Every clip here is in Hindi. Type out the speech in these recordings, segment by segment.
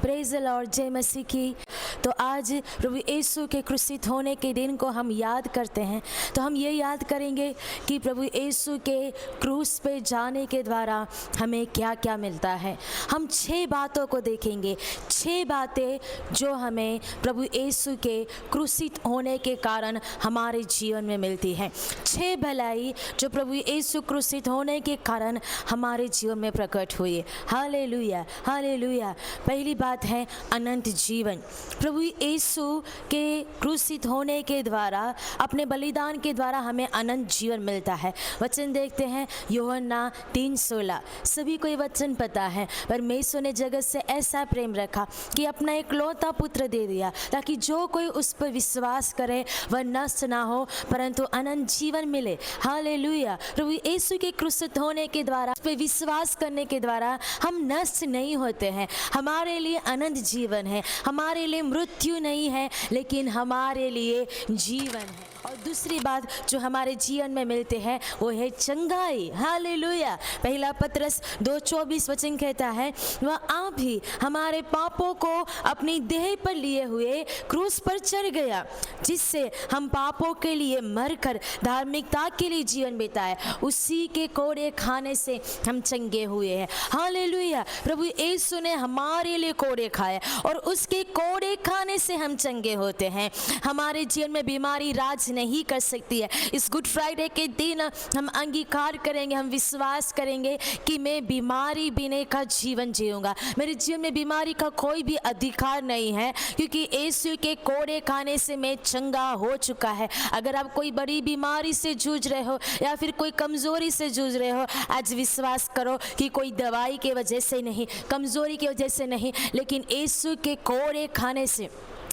प्रेज द लॉर्ड, जय मसीह की। तो आज प्रभु यीशु के क्रूसित होने के दिन को हम याद करते हैं। तो हम ये याद करेंगे कि प्रभु यीशु के क्रूस पे जाने के द्वारा हमें क्या क्या मिलता है। हम 6 बातों को देखेंगे, 6 बातें जो हमें प्रभु यीशु के क्रूसित होने के कारण हमारे जीवन में मिलती हैं। 6 भलाई जो प्रभु यीशु क्रूसित होने के कारण हमारे जीवन में प्रकट हुई। Hallelujah, hallelujah. पहली बात है अनंत जीवन। प्रभु यीशु के क्रूसित होने के द्वारा, अपने बलिदान के द्वारा हमें अनंत जीवन मिलता है। वचन देखते हैं यूहन्ना 3:16। सभी को ये वचन पता है, परमेश्वर ने जगत से ऐसा प्रेम रखा कि अपना इकलौता पुत्र दे दिया, ताकि जो कोई उस पर विश्वास करे वह नष्ट ना हो परंतु अनंत जीवन मिले। हालेलुया। प्रभु यीशु के क्रूसित होने के द्वारा, उस पर विश्वास करने के द्वारा हम नष्ट नहीं होते हैं। हमारे लिए अनंत जीवन है, हमारे लिए मृत्यु नहीं है, लेकिन हमारे लिए जीवन है। और दूसरी बात जो हमारे जीवन में मिलते हैं वो है चंगाई। हालेलुया। पहला पत्रस 2:24 वचन कहता है, वह आप भी हमारे पापों को अपनी देह पर लिए हुए क्रूस पर चढ़ गया, जिससे हम पापों के लिए मरकर धार्मिकता के लिए जीवन बिताए। उसी के कोड़े खाने से हम चंगे हुए हैं। हालेलुया। प्रभु यीशु ने हमारे लिए कोड़े खाए और उसके कोड़े खाने से हम चंगे होते हैं। हमारे जीवन में बीमारी राज नहीं कर सकती है। इस गुड फ्राइडे के दिन हम अंगीकार करेंगे, हम विश्वास करेंगे कि मैं बीमारी बिना का जीवन जीऊंगा। मेरे जीवन में बीमारी का कोई भी अधिकार नहीं है, क्योंकि यीशु के कोड़े खाने से मैं चंगा हो चुका है। अगर आप कोई बड़ी बीमारी से जूझ रहे हो या फिर कोई कमजोरी से जूझ रहे हो, आज विश्वास करो कि कोई दवाई के वजह से नहीं, कमजोरी की वजह से नहीं, लेकिन यीशु के कोड़े खाने से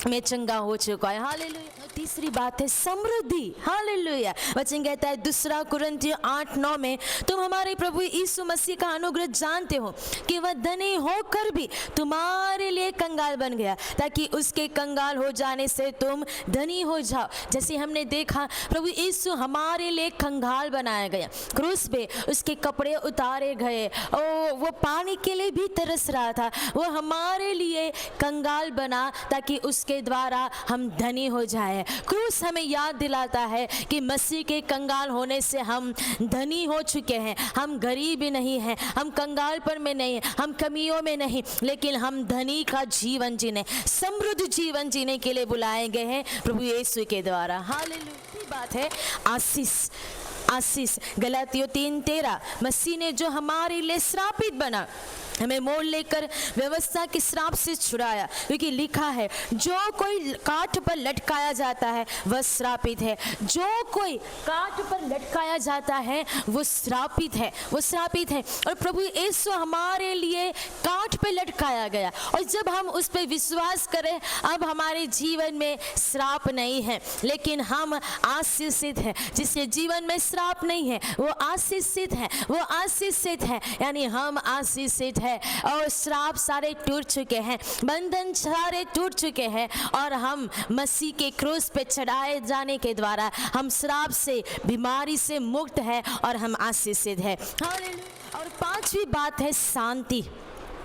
मैं चंगा हो चुका है। हालेलुया। तीसरी बात है समृद्धि। हालेलुया। वचन कहता है 2 कुरिन्थियों 8:9 में, तुम हमारे प्रभु यीशु मसीह का अनुग्रह जानते हो कि वह धनी होकर भी तुम्हारे लिए कंगाल बन गया, ताकि उसके कंगाल हो जाने से तुम धनी हो जाओ। जैसे हमने देखा प्रभु यीशु हमारे लिए कंगाल बनाया गया, क्रूस पे उसके कपड़े उतारे गए। वो पानी के लिए भी तरस रहा था, वो हमारे लिए कंगाल बना ताकि उसके द्वारा हम धनी हो जाए। क्रूस हमें याद दिलाता है कि मसीह के कंगाल होने से हम धनी हो चुके हैं। हम गरीब भी नहीं हैं, हम कंगालपन में नहीं, हम कमियों में नहीं, लेकिन हम धनी का जीवन जीने, समृद्ध जीवन जीने के लिए बुलाए गए हैं प्रभु यीशु के द्वारा। हालेलुया। बात है आशीष। आशीष गलातियों 3:13, मसीह ने जो हमारे लिए श्रापित बना, हमें मोल लेकर व्यवस्था के श्राप से छुड़ाया, क्योंकि लिखा है जो कोई काठ पर लटकाया जाता है वह श्रापित है। जो कोई काठ पर लटकाया जाता है वो श्रापित है, वो श्रापित है। और प्रभु यीशु हमारे लिए काठ पर लटकाया गया, और जब हम उस पर विश्वास करें, अब हमारे जीवन में श्राप नहीं है, लेकिन हम आशीषित हैं। जिसके जीवन में श्राप नहीं है वो आशीषित है, वो आशीषित है, यानी हम आशीषित है। और श्राप सारे टूट चुके हैं, बंधन सारे टूट चुके हैं, और हम मसीह के क्रूस पे चढ़ाए जाने के द्वारा हम श्राप से, बीमारी से मुक्त है और हम आशीषित है। और 5वीं बात है शांति।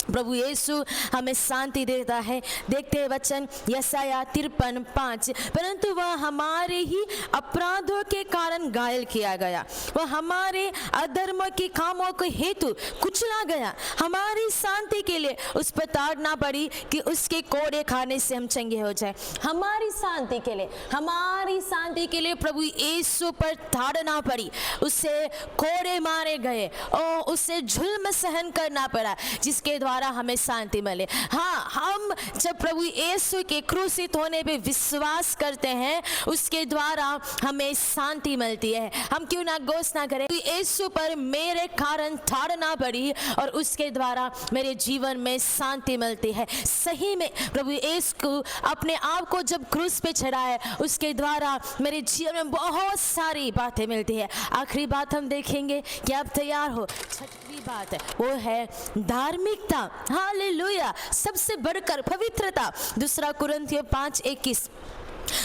प्रभु यीशु हमें शांति देता है। देखते हैं वचन यशायाह 53:5, परंतु वह हमारे ही अपराधों के कारण घायल किया गया, वह हमारे अधर्म के कामों के हेतु कुचला गया, हमारी शांति के लिए उस पर ताड़ना पड़ी कि उसके कोड़े खाने से हम चंगे हो जाए। हमारी शांति के लिए, हमारी शांति के लिए प्रभु यीशु पर ताड़ना पड़ी, उससे कोड़े मारे गए और उससे जुल्म सहन करना पड़ा, जिसके द्वारा हमें शांति मिले। हाँ, हम जब प्रभु यीशु के क्रूसित होने पे विश्वास करते हैं, उसके द्वारा हमें शांति मिलती है। हम क्यों ना घोषणा करें, यीशु पर मेरे कारण ताड़ना पड़ी और उसके द्वारा मेरे जीवन में शांति मिलती है। सही में प्रभु यीशु को अपने आप को जब क्रूस पे चढ़ाए, उसके द्वारा मेरे जीवन में बहुत सारी बातें मिलती है। आखिरी बात हम देखेंगे कि आप तैयार हो। 6वीं बात है वो है धार्मिकता। हालेलुया। सबसे बढ़कर पवित्रता। 2 कुरिन्थियों 5:21,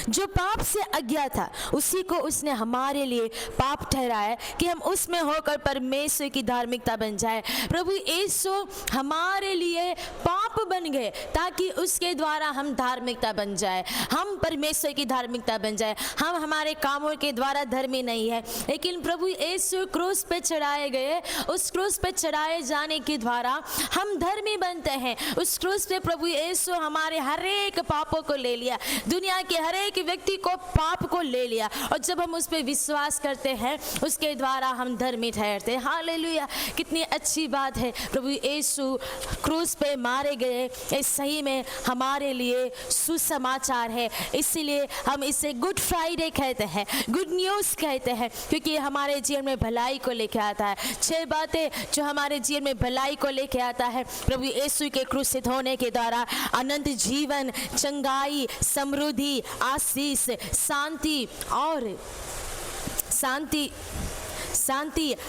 जो पाप से अज्ञात था उसी को उसने हमारे लिए पाप ठहराया कि हम उसमें होकर परमेश्वर की धार्मिकता बन जाए। प्रभु यीशु हमारे लिए पाप बन गए ताकि उसके द्वारा हम धार्मिकता बन जाए, हम परमेश्वर की धार्मिकता बन जाए। हम हमारे कामों के द्वारा धर्मी नहीं है, लेकिन प्रभु यीशु क्रूस पे चढ़ाए गए। उस क्रूस पे चढ़ाए जाने के द्वारा हम धर्मी बनते हैं। उस क्रूस पे प्रभु यीशु हमारे हर एक पापों को ले लिया, दुनिया के हर एक व्यक्ति को पाप को ले लिया, और जब हम उस पे विश्वास करते हैं उसके द्वारा हम धर्मी ठहरते हैं। हालेलुया, कितनी अच्छी बात है। प्रभु यीशु क्रूस पे मारे गए, ये सही में हमारे लिए सुसमाचार है। इसीलिए हम इसे गुड फ्राइडे कहते हैं, गुड न्यूज़ कहते हैं, क्योंकि हमारे जीवन में भलाई को लेके आता है। 6 बातें जो हमारे जीवन में भलाई को लेके आता है प्रभु यीशु के क्रूसित होने के द्वारा अनंत जीवन, चंगाई, समृद्धि, आशीष, शांति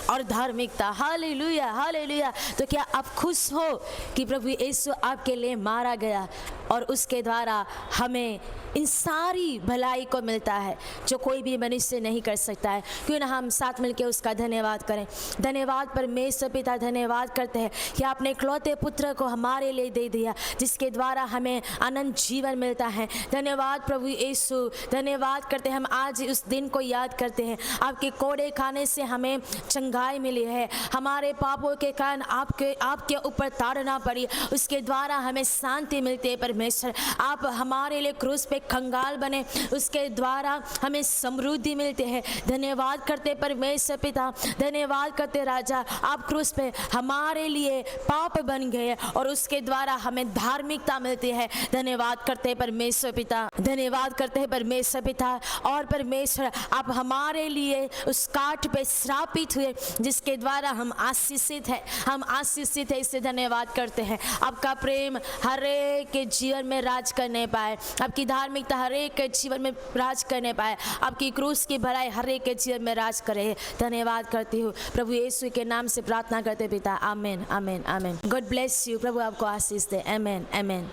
और धार्मिकता। Hallelujah, hallelujah. तो क्या आप खुश हो कि प्रभु यीशु आपके लिए मारा गया और उसके द्वारा हमें इन सारी भलाई को मिलता है जो कोई भी मनुष्य नहीं कर सकता है। क्यों ना हम साथ मिलकर उसका धन्यवाद करें। धन्यवाद परमेश्वर पिता, धन्यवाद करते हैं कि आपने इकलौते पुत्र को हमारे लिए दे दिया जिसके द्वारा हमें अनंत जीवन मिलता है। धन्यवाद प्रभु यीशु, धन्यवाद करते हैं। हम आज उस दिन को याद करते हैं, आपके कोड़े खाने से हमें चंगाई मिली है, हमारे पापों के कारण आपके ऊपर ताड़ना पड़ी, उसके द्वारा हमें शांति मिलती है। परमेश्वर आप हमारे लिए क्रूस पे कंगाल बने, उसके द्वारा हमें समृद्धि मिलती है। धन्यवाद करते परमेश्वर पिता, धन्यवाद करते राजा, आप क्रूस पे हमारे लिए पाप बन गए और उसके द्वारा हमें धार्मिकता मिलती है। धन्यवाद करते परमेश्वर पिता, धन्यवाद करते हैं परमेश्वर पिता। और परमेश्वर आप हमारे लिए उस काट पे श्रापित हुए जिसके द्वारा हम आशीषित है, हम आशीषित है। इससे धन्यवाद करते हैं। आपका प्रेम हर एक के जीवन में राज करने पाए, आपकी धार्मिकता हर एक के जीवन में राज करने पाए, आपकी क्रूस की भलाई हर एक के जीवन में राज करे। धन्यवाद करती हूँ प्रभु यीशु के नाम से प्रार्थना करते पिता, आमीन, आमीन, आमीन। God bless you. प्रभु आपको आशीष दे। आमीन, आमीन।